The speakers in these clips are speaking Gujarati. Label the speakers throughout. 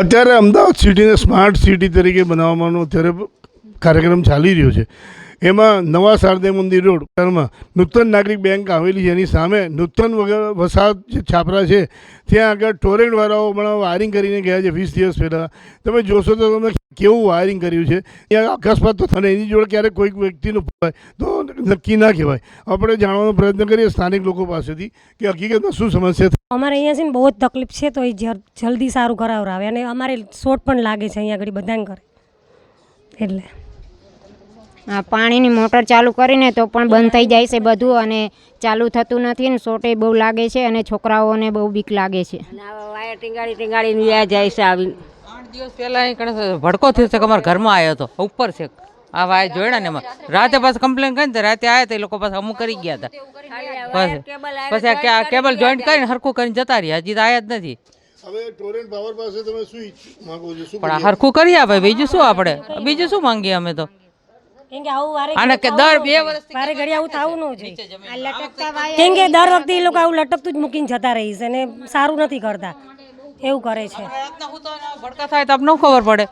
Speaker 1: અત્યારે અમદાવાદ સિટીને સ્માર્ટ સિટી તરીકે બનાવવાનો અત્યારે કાર્યક્રમ ચાલી રહ્યો છે. એમાં નવા શારદા મંદિર રોડમાં નૂતન નાગરિક બેંક આવેલી છે. એની સામે નૂતન વસાહત જે છાપરા છે ત્યાં આગળ ટોરેન્ટવાળાઓ પણ વાયરિંગ કરીને ગયા છે 20 દિવસ પહેલાં. તમે જોશો તો તમે કેવું વાયરિંગ કર્યું છે. ત્યાં અકસ્માત તો થાય એની જોડે ક્યારેક કોઈક વ્યક્તિનું હોય તો નક્કી ના કહેવાય. આપણે જાણવાનો પ્રયત્ન કરીએ સ્થાનિક લોકો પાસેથી કે હકીકતમાં શું સમસ્યા છે.
Speaker 2: અમારે અહીંયા છે ને બહુ જ તકલીફ છે, તો એ જલ્દી સારું કરાવરાવે અને અમારે શોર્ટ પણ લાગે છે અહીંયા આગળ બધાને કરે એટલે
Speaker 3: પાણીની મોટર ચાલુ કરીને તો પણ બંધ થઈ જાય છે બધું, અને ચાલુ થતું નથી ને શોર્ટે બહુ લાગે છે અને છોકરાઓને બહુ બીક લાગે છે.
Speaker 4: વાયર ટીંગાડીને વ્યા જાય છે. આવી
Speaker 5: 8 દિવસ પહેલાં અહીં ભડકો થયો છે કે અમારા ઘરમાં આવ્યો હતો ઉપર છે આ વાય જોડ્યા ને એમાં રાતે પાછું કમ્પ્લેન કરીને રાતે આવ્યા હતા એ લોકો પાછા અમુક કરી ગયા હતા. પછી આ કેબલ જોઈન્ટ કરીને હરખું કરીને જતા રહ્યા, હજી તો આવ્યા જ નથી.
Speaker 1: હવે ટોરેન્ટ પાવર પાસે તમે શું માંગો છો?
Speaker 5: પણ આ હરખું કરી આપે, બીજું શું આપણે બીજું શું માંગીએ અમે તો.
Speaker 2: કેમ કે આવું વારે
Speaker 5: આને કે દર 2 વર્ષથી
Speaker 2: વારે ઘડી આવું થવું ન જોઈએ. કેમ કે દર વખતે એ લોકો આવું લટકતું જ મૂકીને જતા રહી છે અને સારું નથી કરતા, એવું કરે છે.
Speaker 5: ભડકા થાય તો આપણે ન ખબર પડે.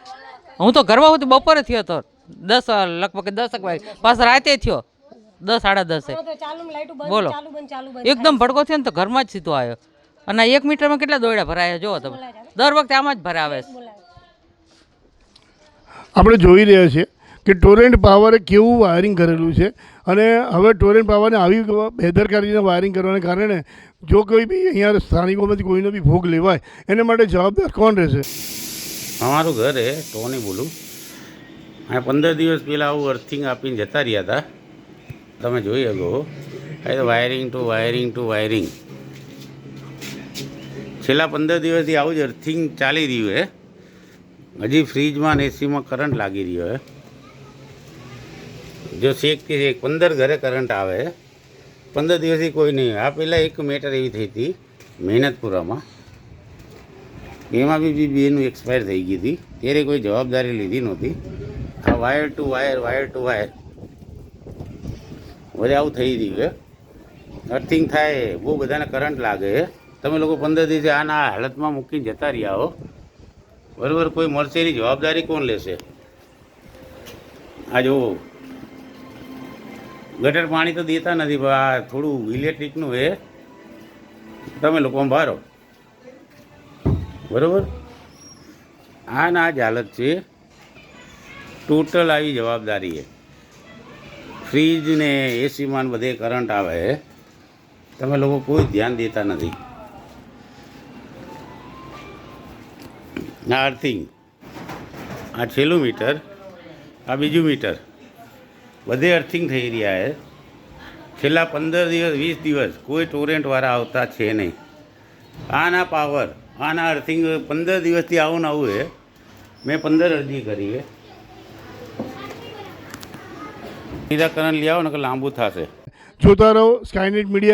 Speaker 5: હું તો ઘરમાં હું બપોરે થયો હતો 10 લગભગ 10 વાગે, પાછો રાતે થયો 10 સાડા 10. બોલો એકદમ ભડકો થયો ને તો ઘરમાં જ સીધો આવ્યો. અને 1 મીટરમાં કેટલા દોડ્યા ભરાયા જો તમે, દર વખતે આમાં જ ભરાવે છે.
Speaker 1: આપણે જોઈ રહ્યા છીએ કે ટોરેન્ટ પાવરે કેવું વાયરિંગ કરેલું છે. અને હવે ટોરેન્ટ પાવરને આવી બેદરકારીને વાયરિંગ કરવાને કારણે જો કોઈ બી અહીંયા સ્થાનિકોમાંથી કોઈનો બી ભોગ લેવાય એના માટે જવાબદાર કોણ રહેશે?
Speaker 6: અમારું ઘર હે ટોની બોલું. આ 15 દિવસ પહેલાં આવું અર્થિંગ આપીને જતા રહ્યા હતા. તમે જોઈ શકો એ તો wiring to wiring to wiring. છેલ્લા 15 દિવસથી આવું જ અર્થિંગ ચાલી રહ્યું છે. હજી ફ્રીજમાં અને એસીમાં કરંટ લાગી રહ્યો છે. જો શેકથી શેક 15 ઘરે કરંટ આવે 15 દિવસથી કોઈ નહીં. આ પહેલાં એક મેટર એવી થઈ હતી મહેનતપુરામાં, એમાં બી બેનું એક્સપાયર થઈ ગઈ હતી. ત્યારે કોઈ જવાબદારી લીધી નહોતી. આ વાયર ટુ વાયર વડે આવું થઈ રહ્યું છે. અર્થિંગ થાય, બહુ બધાને કરંટ લાગે. તમે લોકો 15 દિવસે આના હાલતમાં મૂકીને જતા રહ્યા હો, બરાબર. કોઈ મળશે એની જવાબદારી કોણ લેશે? આ જો ગટર પાણી તો દેતા નથી, પણ આ થોડું ઇલેક્ટ્રિકનું એ તમે લોકો ભારો, બરાબર. આ ના જ હાલત છે. ટોટલ આવી જવાબદારી છે. ફ્રીજ ને એસીમાં બધે કરંટ આવે, તમે લોકો કોઈ ધ્યાન દેતા નથી. આ અર્થિંગ, આ છેલ્લું મીટર, આ બીજું મીટર, બધે અર્થિંગ થઈ રહ્યા છે. છેલ્લા 15 દિવસ 20 દિવસ કોઈ ટોરેન્ટવાળા આવતા છે નહીં. આના પાવર, આના અર્થિંગ 15 દિવસથી આવું ને આવું છે. મેં 15 અરજી કરી છે. નિરાકરણ લઈ આવો ને કે લાંબુ થશે.
Speaker 1: જોતા રહો સ્કાયનેટ મીડિયા.